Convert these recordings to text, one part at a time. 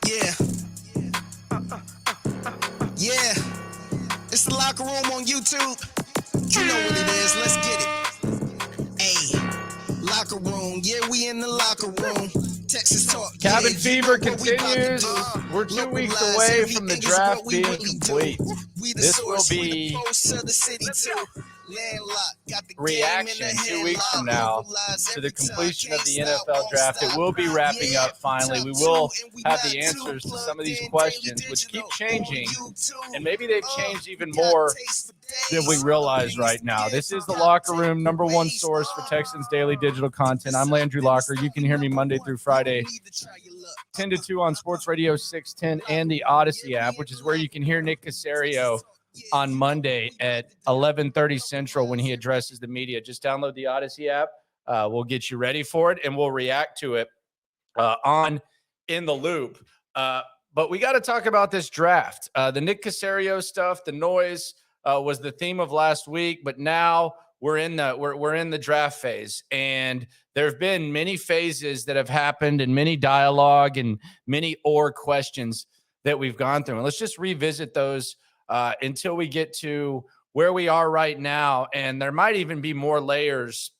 Yeah. Yeah. It's the Locker Room on YouTube. You know what it is. Let's get it. Hey. Locker Room. Yeah, we in the locker room. Texas talk. Cabin Yeah, fever you know what we about to continues. do. We're 2 Local weeks lies, away everything from the is draft what we being really do. complete. We the This will source, we be the pulse of the city too. Landlocked, got the reaction game in the 2 weeks from now to the completion of the NFL draft. It will be wrapping up finally. We will have the answers to some of these questions, which keep changing, and maybe they've changed even more than we realize right now. This is the Locker Room, number one source for Texans daily digital content. I'm Landry Locker. You can hear me Monday through Friday, 10 to 2 on Sports Radio 610 and the Odyssey app, which is where you can hear Nick Caserio on Monday at 11:30 Central when he addresses the media. Just download the Odyssey app. We'll get you ready for it, and we'll react to it on In the Loop. But we got to talk about this draft. The Nick Caserio stuff, the noise was the theme of last week, but now we're in the draft phase, and there have been many phases that have happened, and many dialogue and many questions that we've gone through. And let's just revisit those until we get to where we are right now. And there might even be more layers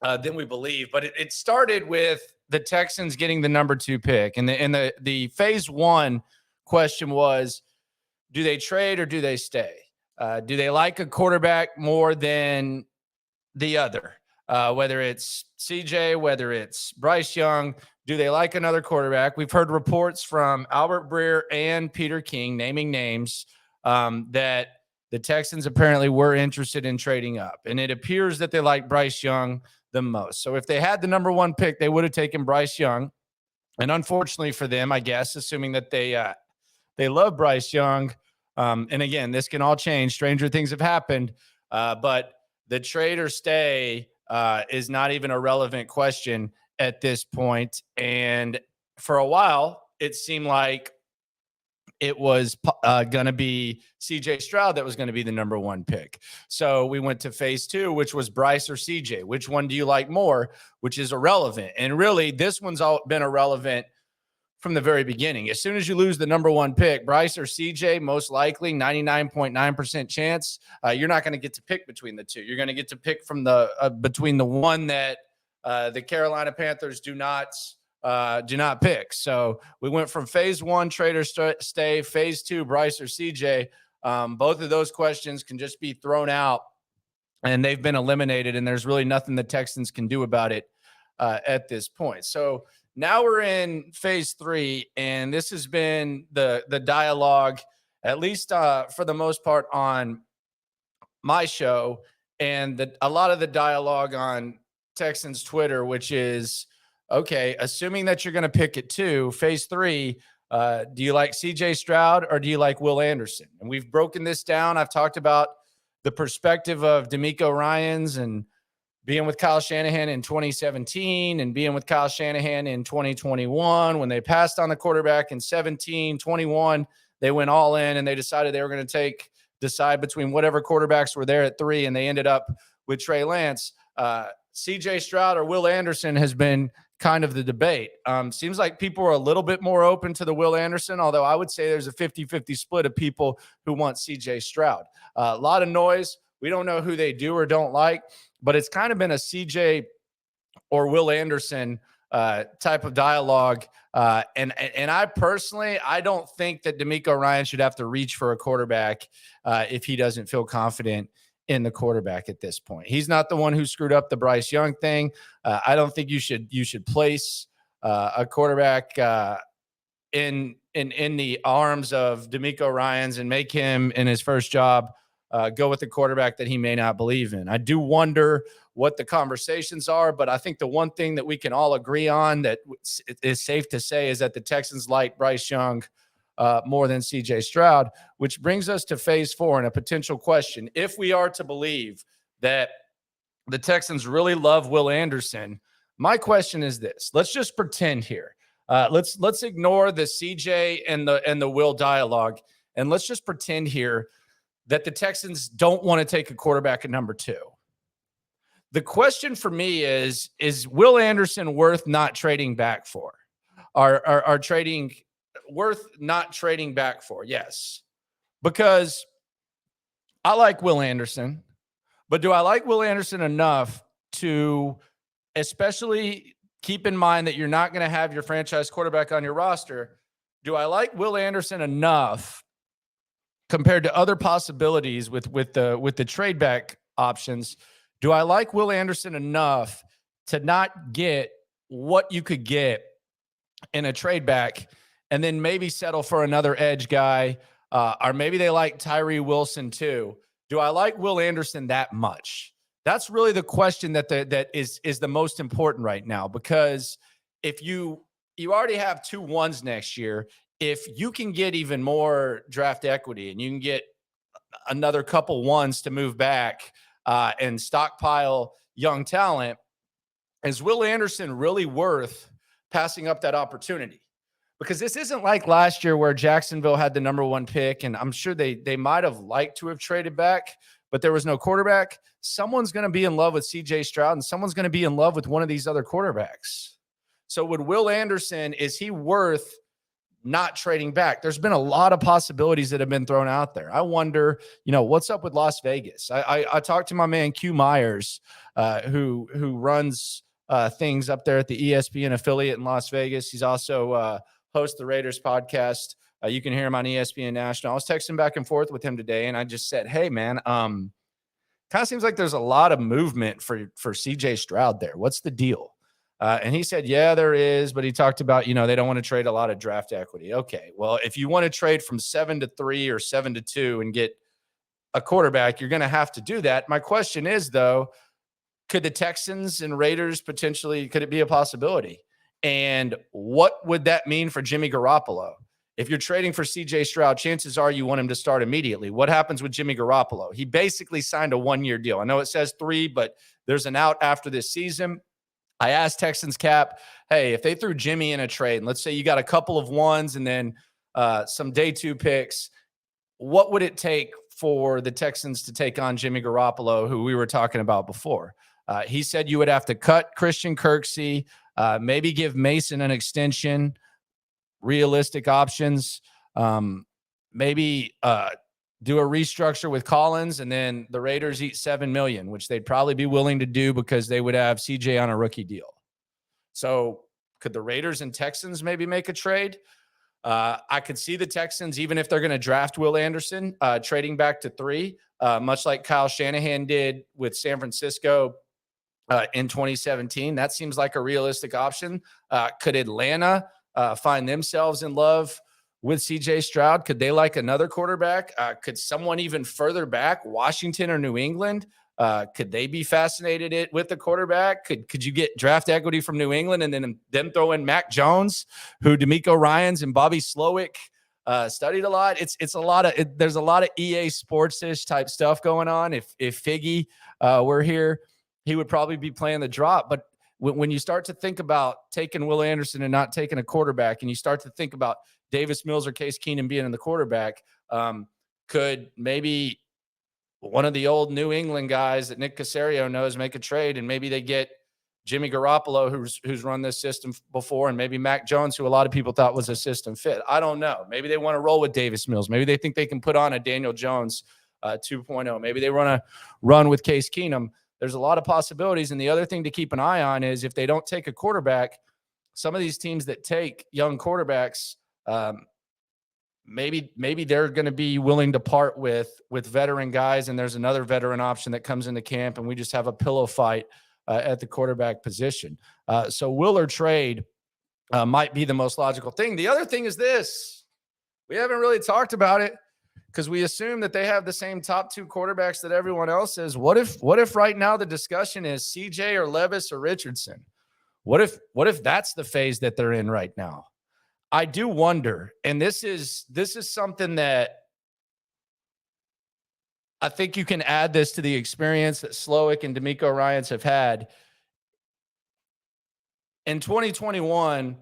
than we believe. But it started with the Texans getting the number 2 pick. And the phase 1 question was, do they trade or do they stay? Do they like a quarterback more than the other? Whether it's CJ, whether it's Bryce Young, do they like another quarterback? We've heard reports from Albert Breer and Peter King naming names that the Texans apparently were interested in trading up. And it appears that they like Bryce Young the most. So if they had the number 1 pick, they would have taken Bryce Young. And unfortunately for them, I guess, assuming that they love Bryce Young, and again, this can all change. Stranger things have happened, but the trade or stay is not even a relevant question at this point. And for a while, it seemed like it was going to be CJ Stroud that was going to be the number 1 pick. So we went to phase 2, which was Bryce or CJ. Which one do you like more? Which is irrelevant. And really, this one's all been irrelevant from the very beginning. As soon as you lose the number 1 pick, Bryce or CJ, most likely 99.9% chance, you're not going to get to pick between the two. You're going to get to pick from between the one that the Carolina Panthers do not pick. So we went from phase 1, trade or stay, phase 2, Bryce or CJ. Both of those questions can just be thrown out, and they've been eliminated, and there's really nothing the Texans can do about it at this point. So now we're in phase 3, and this has been the dialogue, at least for the most part, on my show, and a lot of the dialogue on Texans Twitter, which is, okay, assuming that you're going to pick at 2, phase 3, do you like CJ Stroud or do you like Will Anderson? And we've broken this down. I've talked about the perspective of DeMeco Ryans and being with Kyle Shanahan in 2017 and being with Kyle Shanahan in 2021. When they passed on the quarterback in 17, 21, they went all in and they decided they were going to decide between whatever quarterbacks were there at 3, and they ended up with Trey Lance. CJ Stroud or Will Anderson has been kind of the debate. Seems like people are a little bit more open to the Will Anderson, although I would say there's a 50-50 split of people who want CJ Stroud. A lot of noise. We don't know who they do or don't like, but it's kind of been a CJ or Will Anderson type of dialogue. And I personally, I don't think that DeMeco Ryans should have to reach for a quarterback if he doesn't feel confident in the quarterback at this point. He's not the one who screwed up the Bryce Young thing. I don't think you should place a quarterback in the arms of DeMeco Ryans and make him in his first job go with the quarterback that he may not believe in. I do wonder what the conversations are, but I think the one thing that we can all agree on that is safe to say is that the Texans like Bryce Young more than CJ Stroud, which brings us to phase 4 and a potential question. If we are to believe that the Texans really love Will Anderson, my question is this. Let's just pretend here. Let's ignore the CJ and the Will dialogue, and let's just pretend here that the Texans don't want to take a quarterback at number 2. The question for me is Will Anderson worth not trading back for? Are trading worth not trading back for? Yes, because I like Will Anderson, but do I like Will Anderson enough to especially keep in mind that you're not going to have your franchise quarterback on your roster? Do I like Will Anderson enough compared to other possibilities with the trade back options? Do I like Will Anderson enough to not get what you could get in a trade back and then maybe settle for another edge guy? Or maybe they like Tyree Wilson too. Do I like Will Anderson that much? That's really the question that is the most important right now, because if you already have 2 ones next year, if you can get even more draft equity and you can get another couple ones to move back and stockpile young talent, is Will Anderson really worth passing up that opportunity? Because this isn't like last year where Jacksonville had the number 1 pick, and I'm sure they might have liked to have traded back, but there was no quarterback. Someone's going to be in love with CJ Stroud, and someone's going to be in love with one of these other quarterbacks. So would Will Anderson, is he worth not trading back? There's been a lot of possibilities that have been thrown out there. I wonder, what's up with Las Vegas? I talked to my man Q Myers, who runs things up there at the ESPN affiliate in Las Vegas. He's also host the Raiders podcast. You can hear him on ESPN National. I was texting back and forth with him today, and I just said, hey, man, kind of seems like there's a lot of movement for CJ Stroud there. What's the deal? And he said, yeah, there is. But he talked about, they don't want to trade a lot of draft equity. Okay, well, if you want to trade from 7-3 or 7-2 and get a quarterback, you're going to have to do that. My question is, though, could the Texans and Raiders potentially, could it be a possibility? And what would that mean for Jimmy Garoppolo? If you're trading for CJ Stroud, chances are you want him to start immediately. What happens with Jimmy Garoppolo? He basically signed a 1-year deal. I know it says 3, but there's an out after this season. I asked Texans Cap, hey, if they threw Jimmy in a trade, and let's say you got a couple of ones and then some day 2 picks, what would it take for the Texans to take on Jimmy Garoppolo, who we were talking about before? He said you would have to cut Christian Kirksey, maybe give Mason an extension, realistic options, maybe do a restructure with Collins, and then the Raiders eat $7 million, which they'd probably be willing to do because they would have CJ on a rookie deal. So could the Raiders and Texans maybe make a trade? I could see the Texans, even if they're going to draft Will Anderson, trading back to 3, much like Kyle Shanahan did with San Francisco in 2017. That seems like a realistic option. Could Atlanta find themselves in love with CJ Stroud? Could they like another quarterback? Could someone even further back, Washington or New England, could they be fascinated with the quarterback? Could you get draft equity from New England and then them throw in Mac Jones, who DeMeco Ryans and Bobby Slowik studied a lot? It's a lot of there's a lot of EA Sports-ish type stuff going on. If Figgy were here, he would probably be playing the drop. But when you start to think about taking Will Anderson and not taking a quarterback, and you start to think about Davis Mills or Case Keenum being in the quarterback, could maybe one of the old New England guys that Nick Caserio knows make a trade, and maybe they get Jimmy Garoppolo, who's run this system before, and maybe Mac Jones, who a lot of people thought was a system fit. I don't know. Maybe they want to roll with Davis Mills. Maybe they think they can put on a Daniel Jones 2.0. Maybe they want to run with Case Keenum. There's a lot of possibilities. And the other thing to keep an eye on is if they don't take a quarterback, some of these teams that take young quarterbacks, maybe they're going to be willing to part with veteran guys, and there's another veteran option that comes into camp, and we just have a pillow fight at the quarterback position. So will or trade might be the most logical thing. The other thing is this. We haven't really talked about it because we assume that they have the same top 2 quarterbacks that everyone else is. What if right now the discussion is CJ or Levis or Richardson? What if that's the phase that they're in right now? I do wonder, and this is something that I think you can add this to the experience that Slowik and DeMeco Ryans have had. In 2021,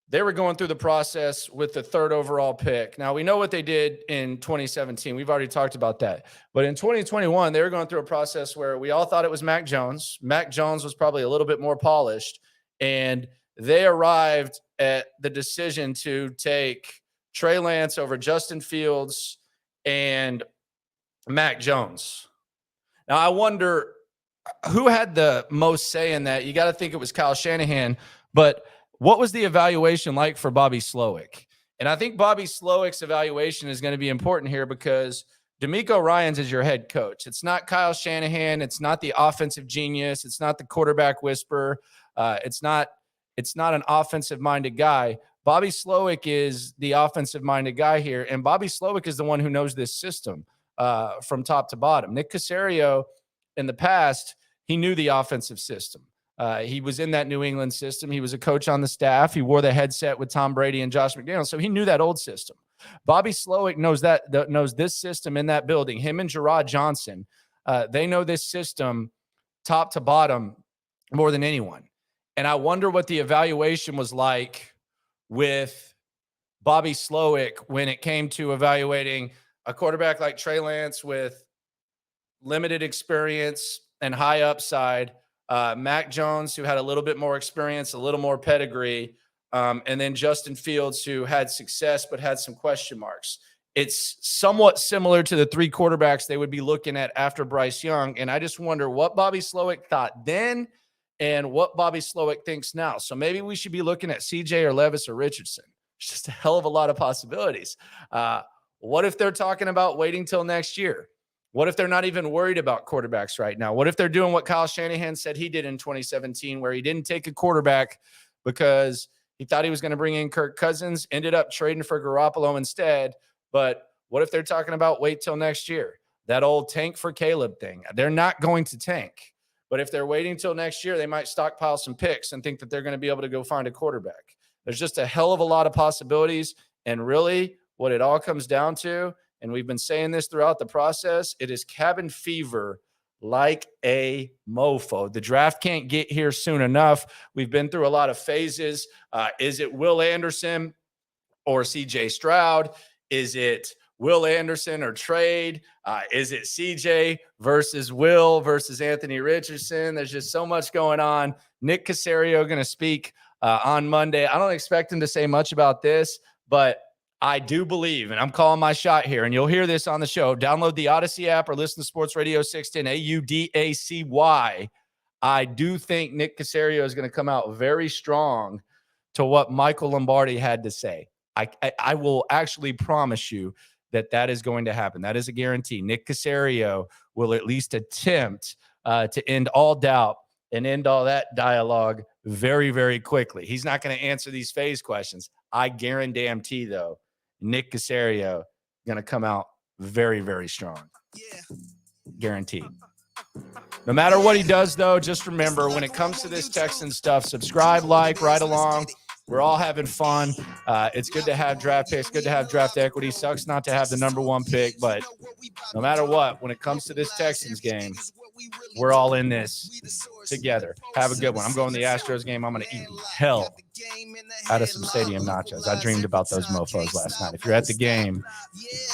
they were going through the process with the 3rd overall pick. Now, we know what they did in 2017. We've already talked about that. But in 2021, they were going through a process where we all thought it was Mac Jones. Mac Jones was probably a little bit more polished, and they arrived at the decision to take Trey Lance over Justin Fields and Mac Jones. Now, I wonder who had the most say in that. You got to think it was Kyle Shanahan, but what was the evaluation like for Bobby Slowik? And I think Bobby Slowik's evaluation is going to be important here because DeMeco Ryans is your head coach. It's not Kyle Shanahan. It's not the offensive genius. It's not the quarterback whisperer. It's not an offensive-minded guy. Bobby Slowik is the offensive-minded guy here, and Bobby Slowik is the one who knows this system from top to bottom. Nick Caserio, in the past, he knew the offensive system. He was in that New England system. He was a coach on the staff. He wore the headset with Tom Brady and Josh McDaniels, so he knew that old system. Bobby Slowik knows this system in that building. Him and Gerard Johnson, they know this system top to bottom more than anyone. And I wonder what the evaluation was like with Bobby Slowik when it came to evaluating a quarterback like Trey Lance with limited experience and high upside, Mac Jones, who had a little bit more experience, a little more pedigree, and then Justin Fields, who had success but had some question marks. It's somewhat similar to the three quarterbacks they would be looking at after Bryce Young, and I just wonder what Bobby Slowik thought then and what Bobby Slowik thinks now. So maybe we should be looking at CJ or Levis or Richardson. It's just a hell of a lot of possibilities. What if they're talking about waiting till next year? What if they're not even worried about quarterbacks right now? What if they're doing what Kyle Shanahan said he did in 2017, where he didn't take a quarterback because he thought he was going to bring in Kirk Cousins, ended up trading for Garoppolo instead. But what if they're talking about wait till next year? That old tank for Caleb thing. They're not going to tank. But if they're waiting till next year, they might stockpile some picks and think that they're going to be able to go find a quarterback. There's just a hell of a lot of possibilities. And really, what it all comes down to, and we've been saying this throughout the process, it is cabin fever like a mofo. The draft can't get here soon enough. We've been through a lot of phases. Is it Will Anderson or CJ Stroud? Is it Will Anderson or trade? Is it CJ versus Will versus Anthony Richardson? There's just so much going on. Nick Caserio going to speak on Monday. I don't expect him to say much about this, but I do believe, and I'm calling my shot here, and you'll hear this on the show. Download the Odyssey app or listen to Sports Radio 610, AUDACY. I do think Nick Caserio is going to come out very strong to what Michael Lombardi had to say. I will actually promise you that is going to happen. That is a guarantee. Nick Caserio will at least attempt to end all doubt and end all that dialogue very, very quickly. He's not going to answer these phase questions. I guarantee, though, Nick Caserio going to come out very, very strong. Yeah. Guaranteed. No matter what he does, though, just remember, when it comes to this Texans stuff, subscribe, like, ride along. We're all having fun. It's good to have draft picks, good to have draft equity. Sucks not to have the number one pick, but no matter what, when it comes to this Texans game, we're all in this together. Have a good one. I'm going to the Astros game. I'm going to eat hell out of some stadium nachos. I dreamed about those mofos last night. If you're at the game,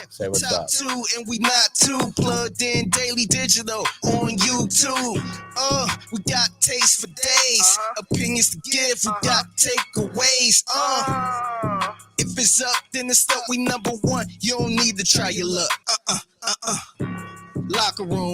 say what's up. And we not too plugged in daily digital on YouTube. We got taste for days, opinions to give. We got takeaways. If it's up, then it's up. We number one. You don't need to try your luck. Locker room.